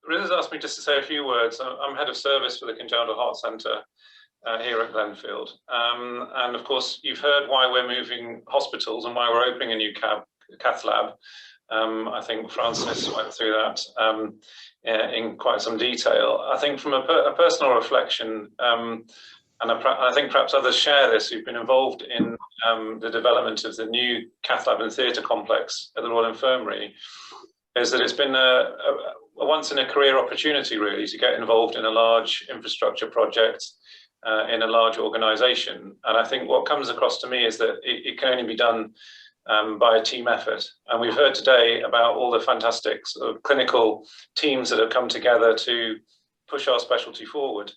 Riz has asked me just to say a few words. I'm head of service for the Congenital Heart Centre here at Glenfield. And of course, you've heard why we're moving hospitals and why we're opening a new cath lab. I think Francis went through that in quite some detail. I think from a personal reflection, and I think perhaps others share this who've been involved in the development of the new cath lab and theatre complex at the Royal Infirmary, is that it's been a once in a career opportunity really to get involved in a large infrastructure project in a large organisation. And I think what comes across to me is that it can only be done by a team effort. And we've heard today about all the fantastic sort of clinical teams that have come together to push our specialty forward.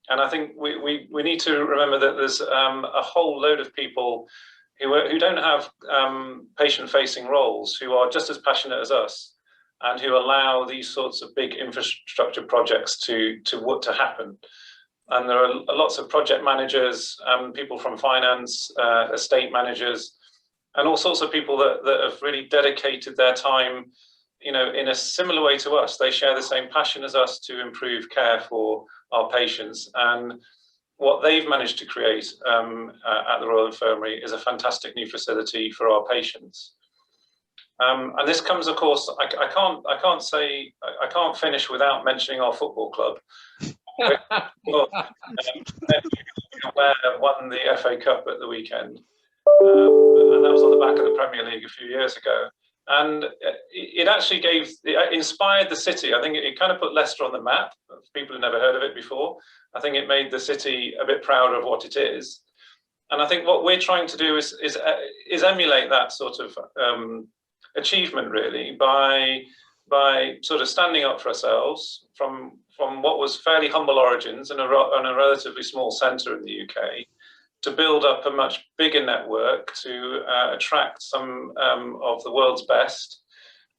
And I think we need to remember that there's a whole load of people who don't have patient-facing roles, who are just as passionate as us, and who allow these sorts of big infrastructure projects to happen. And there are lots of project managers, people from finance, estate managers, and all sorts of people that have really dedicated their time, in a similar way to us. They share the same passion as us to improve care for our patients. And what they've managed to create at the Royal Infirmary is a fantastic new facility for our patients. And this comes, of course, I can't finish without mentioning our football club. Won the FA Cup at the weekend, and that was on the back of the Premier League a few years ago. And it actually inspired the city. I think it kind of put Leicester on the map. People had never heard of it before. I think it made the city a bit prouder of what it is. And I think what we're trying to do is emulate that sort of achievement, really, by sort of standing up for ourselves from what was fairly humble origins in a relatively small centre in the UK, to build up a much bigger network to attract some of the world's best,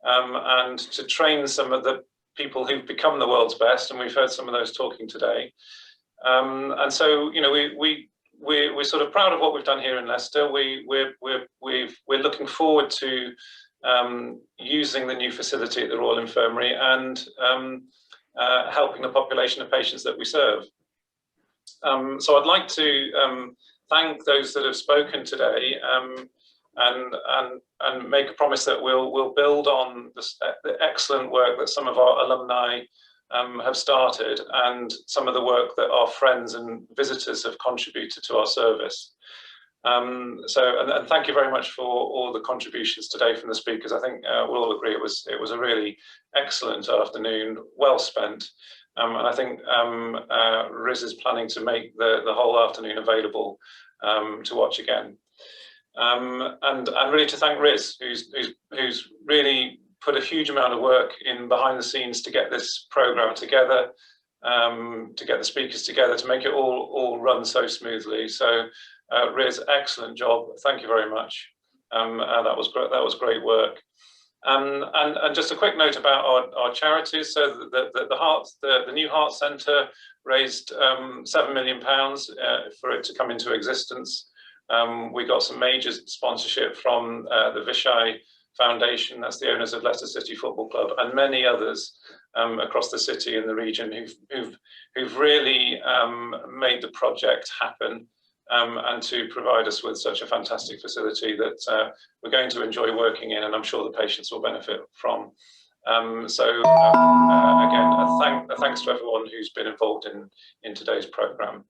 and to train some of the people who've become the world's best, and we've heard some of those talking today. And so, we're sort of proud of what we've done here in Leicester. We're looking forward to using the new facility at the Royal Infirmary and helping the population of patients that we serve. So I'd like to thank those that have spoken today, and make a promise that we'll build on the excellent work that some of our alumni have started, and some of the work that our friends and visitors have contributed to our service. And thank you very much for all the contributions today from the speakers. I think we'll all agree it was a really excellent afternoon, well spent. And I think Riz is planning to make the whole afternoon available to watch again. And really to thank Riz, who's really put a huge amount of work in behind the scenes to get this programme together, to get the speakers together, to make it all run so smoothly. So Riz, excellent job. Thank you very much. That was great work. And just a quick note about our charities. So the new Heart Centre raised £7 million for it to come into existence. We got some major sponsorship from the Vishai Foundation, that's the owners of Leicester City Football Club, and many others across the city and the region who've really made the project happen. And to provide us with such a fantastic facility that we're going to enjoy working in, and I'm sure the patients will benefit from. Again, a thanks to everyone who's been involved in today's programme.